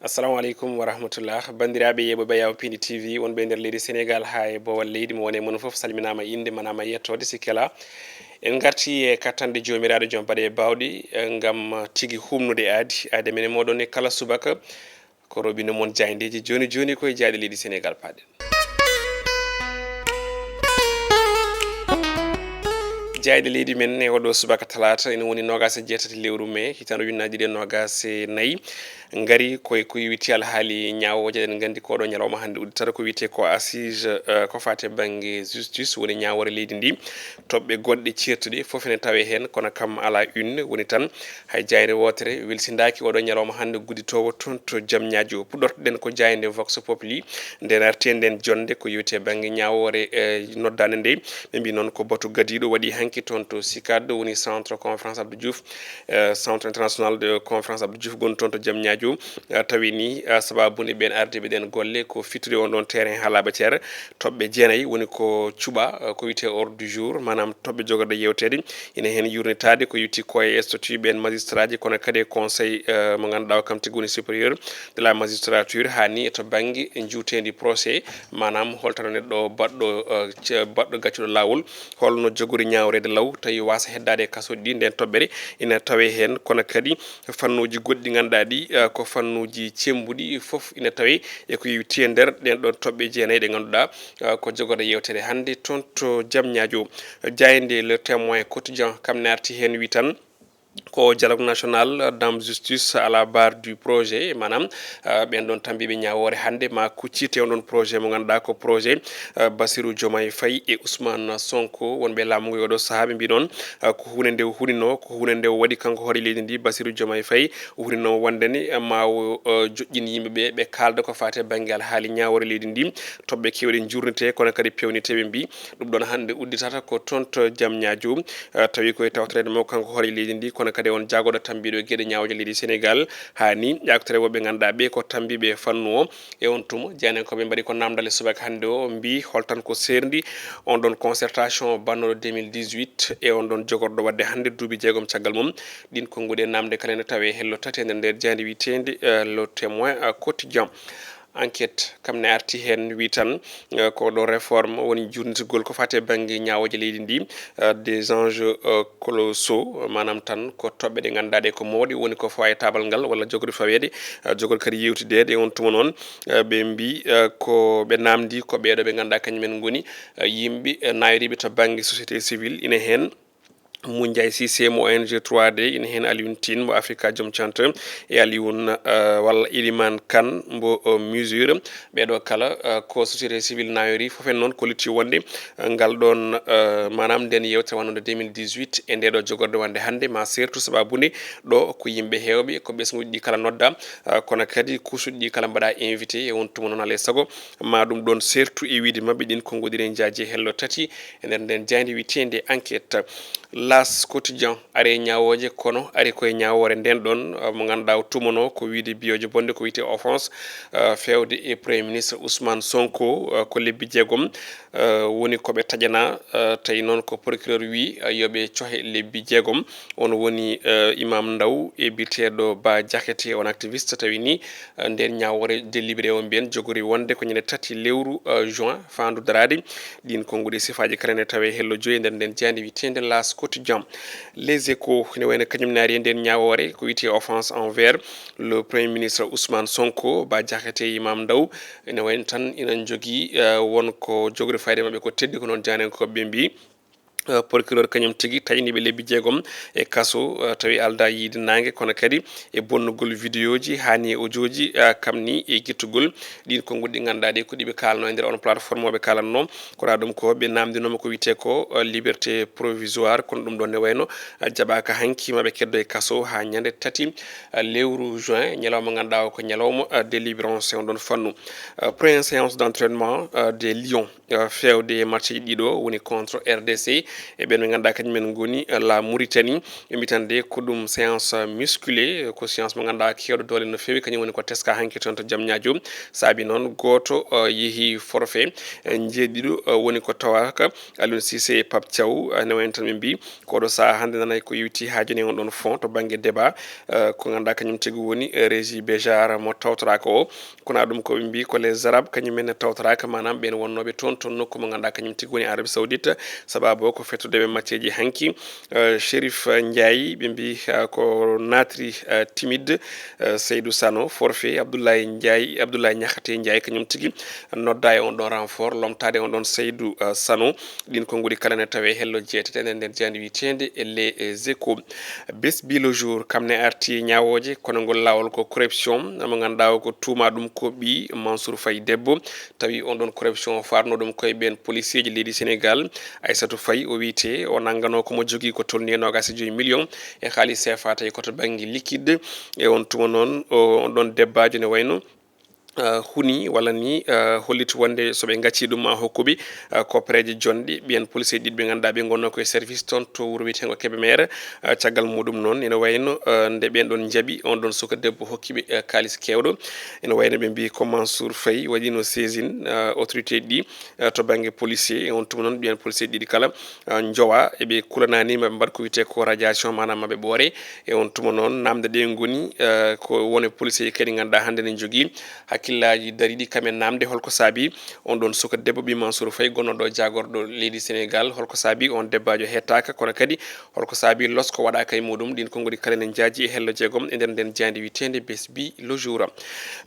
assalamu aleykum wa rahmatullah bandiraɓe yeɓoɓe yaw pindi tv wonɓe nder leydi sénégal ha e bowal leydi mo wone mono foof salminama inde manama yettode sikkela en garti e kattande jomiraɗo joom baɗe bawɗi gam tigui humnude aadi men e moɗon e kala subaka ko robino moon jayndeji joni joni koye jaaɗe leydi sénégal paɗen jayde leydi men e oɗo subaka talata ene woni nogas e jeetati lewru mai hitande ujunnaje ɗiɗi e nogas e nayyi ngari koye ko witi alhaali ñawoje eɗen gandi koɗo ñalawma hande udditata ko wiyete ko assise ko fate banggue justice woni ñawore leydi ndi toɓɓe gonɗe certuɗe foof ene tawe hen kono kam ala une woni tan hay jayre wotere welsindaki oɗo ñalawma hande gudditowo toon to jaam ñaji o puɗɗortoɗen ko jayde vox populi nden arte nden jonde ko yewte banggue ñawore noddande nde ɓe mbi noon ko batu gadiɗo waɗi hanki toon to SICAD woni centre conférence Abdou Diouf centre international de conférence Abdou Diouf gonɗo toon to jaam ñaji tawi ni sababude ɓen arde ɓeɗen golle ko fittude on ɗon terrain ha laaɓa ceera toɓɓe jeenayyi woni ko cuuɓa ko wiyete ordre du jour manam toɓɓe jogorɗe yewtede ina hen yurnitade ko yetti ko e statut ɓen magistrat ji kono kadi e conseil mo ganduɗa o kam tigui woni supérieur de la magistrature hani to banggue juutedi procès manam holtono neɗɗo baɗɗo gaccuɗo lawol holno jogori ñawrede law tawi wasa heddade e kasoji ɗi nden toɓɓere ina tawe hen kono kadi fannuji goɗɗi ɗi ganduɗa ɗi ko fannuji cembuɗi foof ina tawe eko yewti e nder ɗen ɗon toɓɓe jeenayyi ɗe ganduɗa ko jogorɗe yewtere hande toon to jaam ñaajo jayde le témoin quotidien kam ne arti hen wi tan ko dialogue national dame justice à la barre du projet manam ɓen ɗon tambiɓe ñawore hande ma kuccite on ɗon projet mo ganduɗa ko projet Bassirou Diomaye Faye e Ousmane Sonko wonɓe laamu ngu oɗo saaha ɓe mbi noon ko hunde nde hunino ko hunde nde waɗi kanko hoore leydi ndi Bassirou Diomaye Faye hunino wondene ma o joƴƴin yimɓeɓe ɓe kalda ko fate banggue alhaali ñawore leydi ndi toɓɓe kewɗe jurnete kono kadi pewnite ɓe mbi ɗum ɗon hande udditata ko toon to jaam ñaajo tawi koye tawtorede mo kanko hoore leydi ndi kono kadi on jagoɗo tambiɗo e gueɗe ñawoje leydi sénégal hani ƴaktere woɓɓe ganduɗa ɓe ko tambiɓe fannu o e on tuma jeynen koɓe mbaɗi ko namdal e subaka hande o mbi holtan ko serdi on ɗon concertation bannoɗo 2018 e on ɗon jogorɗo wadde hande duuɓi jeegom caggal mum ɗin konngudi e namde kala ne tawe hello tati e nder jandi witede le témoin quotidien enquête kam ne arti hen wi tan ko ɗo réforme woni jurnitugol ko fate banggue ñawoje leydi ndi des enjeux colossaux manam tan ko toɓɓe ɗe ganduɗa ɗe ko mawɗe woni ko fawa e tabal ngal walla jogori fawede jogori kadi yewtidede e on tuma noon ɓe mbi ko ɓe namdi ko ɓeɗo ɓe ganduɗa kañumen goni yimɓe nayriɓe to banggue société civile ina hen Moundiaye Cissé mo ONG 3D ina hen Alioune Tine mo Africa Jom Center e Alioune walla Ilimane Kane mbo mesure ɓeɗo kala ko société civile nayori foof en noon ko lutti wonde ngal ɗon manam nden yewtere wonde 2018 e ndeɗo jogorde wonde hande ma surtout sababude ɗo ko yimɓe hewɓe ko ɓesguji ɗi kala nodda kono kadi kusuɗi ɗi kala mbaɗa invité e on tuma noon alay saago ma ɗum ɗon surtout e wiide mabɓe ɗin konngodiren jaaji hello tati e nder nden jayde witende enquête las quotidien are ñawoje kono ari koye ñawore nden ɗon mo ganduɗa o tumano ko wiide biyoje bonde ko wiyete offense fewde e premier ministre Ousmane Sonko ko lebbi jeegom woni koɓe taƴana tawi noon ko procureur wi yoɓe cohe lebbi jeegom on woni Imam Ndaw e biteɗo Bah Diakhaté on activiste tawi ni nden ñawore délibéré o mbiyen jogori wonde ko ñande tati lewru juin fandu darade ɗin konngudi sifaji kala ne tawe hello joyi nder nden jandi witende las quotidien les échos ne wayno kañum naari e nden ñawore ko wiyete offense envers le premier ministre Ousmane Sonko Bah Diakhaté Imam Ndaw ene wayno tan ina jogui wonko jogori fayde mabɓe ko teddi ko noon janen koɓe mbi procureur kañum tigui taƴiniɓe lebbi jeegom e kaso tawi alda yiide nangue kono kadi e bonnugol vidéo ji hani e audio ji kam ni e guittugol ɗin konngudi ɗi ganduɗa ɗe ko ɗiɓe kalano e nder on plateforme oɓe kalanno kora ɗum ko ɓe namdinoma ko wiyete ko liberté provisoire kono ɗum ɗon ne wayno jaɓaka hanki maɓe keddo e kaso ha ñande tati lewru juin ñalawma ganduɗa o ko ñalawma délivrance on ɗon fannu première séance d' entraînement des lions fewde match ji ɗiɗo woni contre RDC e ɓen ɓe ganduɗa kañumen goni la Mauritanie ɓe mbitande ko ɗum séance musculé ko séance mo ganduɗa kewɗo dole no fewi kañum woni ko teska hanki toon to Diamniadio saabi noon goto yeehi forfait jeeɗiɗo woni ko tawaka Aliou Cissé e Pape Thiaw ne wayno tan ɓe mbi koɗo saaha hande nanay ko yewti ha joni on ɗon fond to banggue débat ko ganduɗa kañum tigui woni régie Béjar mo tawtoraka o kono ɗum koɓe mbi ko les arabes kañumen tawtoraka manam ɓen wonnoɓe toon nokku mo ganduɗa kañum tigui woni Arabie Saoudite sababu ko fettudeɓe matcheji hanki Chérif Ndiaye ɓe mbi ko natri timide Seydou Sano forfait Abdoulaye Niakhaté Ndiaye kañum tigui nodda e on ɗon renfort lomtade on ɗon Seydou Sano ɗin konnguli kala ne tawe hello jeetati enen nder jandi witende les échos Besbi le jour kamne arti ñawoje kono ngol lawol ko corruption mo ganduɗa ko tuuma ɗum ko ɓi Mansour Faye debbo tawi on ɗon corruption farno ɗum koye ɓen policier ji leydi Sénégal Aissatou Faye o wiyete o nanggano komo jogui ko tolni e 25 millions e haaliss CFA tawi koto banggue liquide e on tuma noon on ɗon debbajo ne wayno huni walla ni holliti wonde soɓe gacci ɗum ma hokkuɓe koppareje jonɗe ɓiyen policier ɗiɗi ɓe ganduɗa ɓe gonno koye service toon to wuuro wiyetengo Kébémer caggal muɗum noon ene wayno nde ɓen ɗon jaaɓi on ɗon suka debbo hokkiɓe kalis kewɗo ene wayno ɓe mbi ko Mansour Faye waɗino saisine autorité ɗi to banggue policier e on tuma noon ɓiyen policier ɗiɗi kala jowa eɓe kulananima ɓe mbaɗa ko wiyete ko radiation manam maɓe ɓoore e on tuma noon namde ɗe goni ko wone policier kadi ganduɗa hande ne jogui hakkillaji dariɗi kamen namde holko saabi on ɗon suka debbo ɓi Mansour Faye gonnoɗo jagorɗo leydi Sénégal holko saabi on debbajo hettaka kono kadi holko saabi losko waɗaka e muɗum ɗin konnguli kala ne jaaji e hello jeegom e nder nden jandi witende Besbi le jour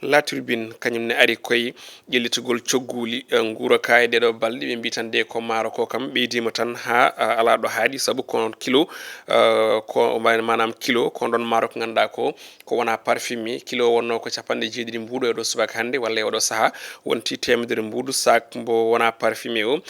La Tribune kañum ne ari koye ƴellitogol cogguli guuraka e ɗeɗo balɗe ɓe mbi tan de ko maaro ko kam ɓeydima tan ha ala ɗo haaɗi saabu ko kilo ko manam kilo ko ɗon maaro ko ganduɗa ko wona parfumé kilo wonno ko capanɗe jeeɗiɗi mbuɗo e ɗo subaka hande walla e oɗo saaha wonti temedere mbuɗu sac mbo wona parfumé o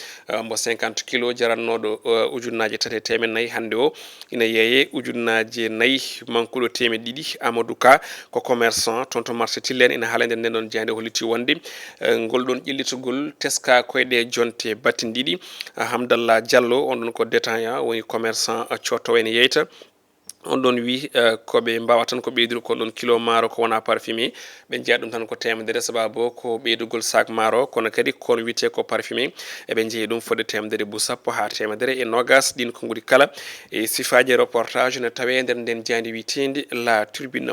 mbo 50 kilo jarannoɗo ujunnaje 3 e temed nayyi hande o ina yeeye ujunnaje 4 mankuɗo temed ɗiɗi Amadou Ka ko commerçant toon to marché Tilène ina haala nder nden ɗon jeyande holliti wonde ngol ɗon ƴellitogol teska koyɗe jonte battine ɗiɗi Hamdallah Diallo on ɗon ko détaillant woni commerçant cotto ene yeyta on ɗon wi koɓe mbawa tan ko ɓeydude ko ɗon kilo maaro ko wona parfumé ɓe jeeya ɗum tan ko temedere sababu ko ɓeydugol sac maaro kono kadi kono wiyete ko parfumé eɓe jeeyi ɗum fodde temedere bu sappo ha temedere e nogas ɗin konnguli kala e sifaji reportage ne tawe nder nden jandi witende La Tribune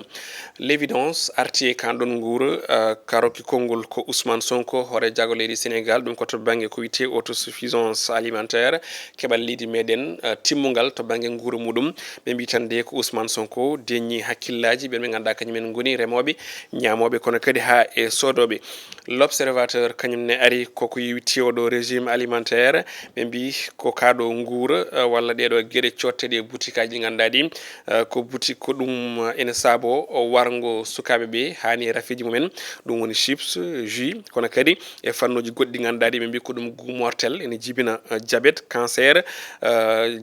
L'évidence arti e kan ɗon guura karoki konngol ko Ousmane Sonko hoore jago leydi Sénégal ɗum koto banggue ko wiyete autosuffisance alimentaire keɓal leydi meɗen timmugal to banggue guura muɗum ɓe mbi tan de ko Ousmane Sonko deññi hakkillaji ɓen ɓe ganduɗa kañumen goni remoɓe ñamoɓe kono kadi ha e sodoɓe L'Observateur kañum ne ari koko yewti oɗo régime alimentaire ɓe mbi ko kaɗo guura walla ɗeɗo gueɗe cotteɗe e boutique aji ɗi ganduɗa ɗi ko boutique ko ɗum ene saabo wargo sukaɓeɓe hani rafiji mumen ɗum woni chips jus kono kadi e fannuji goɗɗi ɗi ganduɗa ɗi ɓe mbi ko ɗum gout mortel ene jibina diabète cancer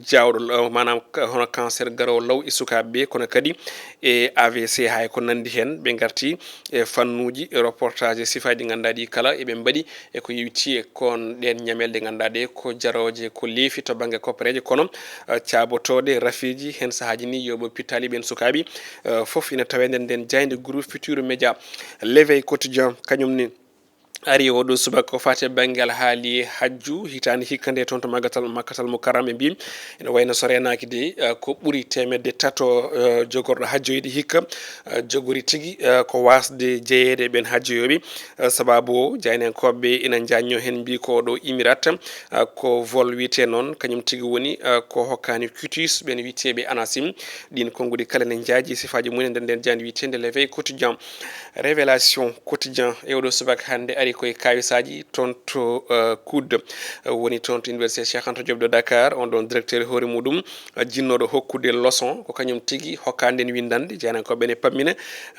jawɗo manam hono cancer garowo law e sukaɓeɓe kono kadi e AVC hay ko nandi hen ɓe garti e fannuji reportage sifaji ɗi ganduɗa ɗi kala eɓe mbaɗi eko yewti e kon ɗen ñamelde ɗe ganduɗa ɗe ko jaroje ko leefi to banggue koppareje kono cabotoɗe rafiji hen saahaji ni yoɓe pittali ɓen sukaɓe foof ina tawe nder nden jayde groupe Futurs Médias L'éveil quotidien kañumni ari oɗo subaka ko fati banggal haali hajju hitande hikka nde toon to makkatal mo karam ɓe mbi ene wayno so renaki de ko ɓuuri temedde tato jogorɗo hajjoyde hikka jogori tigui ko wasde jeeyede ɓen hajjoyoɓe sababu o jaynenkoɓe ina janño hen mbi ko ɗo imirat ko vol wiyete noon kañum tigui woni ko hokkani cutis ɓen witeɓe ANACIM ɗin konngudi kala ne jaaji sifaji mumen nder nden jandi witende L'éveil quotidien Révélation quotidien e oɗo subaka hande ari koye kawisaji toon to Coude woni toon to université Cheikh Anta Diop de Dakar on ɗon directeur hoore muɗum jinnoɗo hokkude leçon ko kañum tigui hokka nden windande jeyanankoɓe ne pammina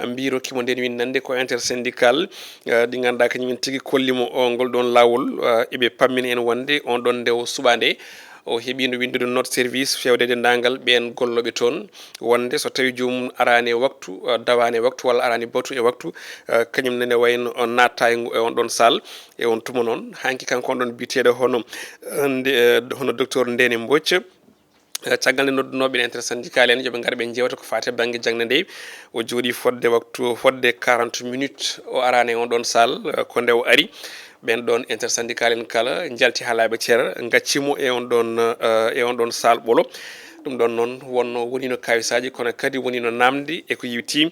mbi rokkimo nden windande ko intersyndical ɗi ganduɗa kañumen tigui kollimo ngol ɗon lawol eɓe pammina en wonde on ɗon ndew suɓade o heeɓi no windude note service fewde dendagal ɓen golloɓe toon wonde so tawi jomum arani e waktu dawani e waktu walla arani batu e waktu kañum nene wayno natta e on ɗon salle e on tuma noon hanki kanko on ɗon biteɗo hono docteur Ndene Mbodj caggal nde noddunoɓe e intersyndical en yooɓe gar ɓe jewta ko fate banggue jangde nde o jooɗi fodde 40 minutes o arani e on ɗon salle ko nde o ari ɓen ɗon intersyndical en kala jalti ha laaɓa ceera gaccimo e on ɗon salle ɓolo ɗum ɗon noon wonno wonino kawisaji kono kadi wonino namdi e ko yewti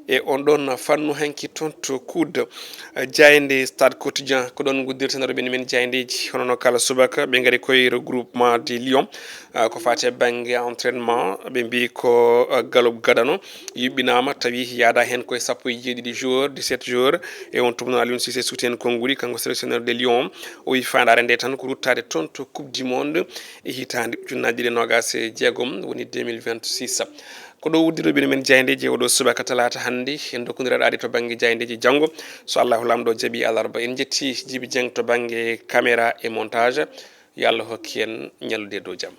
e on ɗon fannu hanki toon to Koude Diayndé Stade Quotidien ko ɗon guddirten roɓe men Diayndeji hono no kala subaka ɓe gaari koye regroupement des Lions ko fate banggue entraînement ɓe mbi ko galop gadano yuɓɓinama tawi yaada hen koye 17 joueurs 17 joueurs e on tuma Aliou Cissé soutien konnguli kanko sélectionneur des Lions o wi fandare nde tan ko ruttade toon to coupe du monde e hitande ujunnaje ɗiɗi e nogas e jeegom woni 2026 ko ɗo wuddiroɓe men Diayndeji oɗo subaka talata hande en dokkodiraɗo aade to banggue Diayndeji janggo so Allahu lamɗo jaaɓi alarba en jetti Djiby Dieng to banggue caméra et montage yo Allah hokki en ñallude e dow jaam.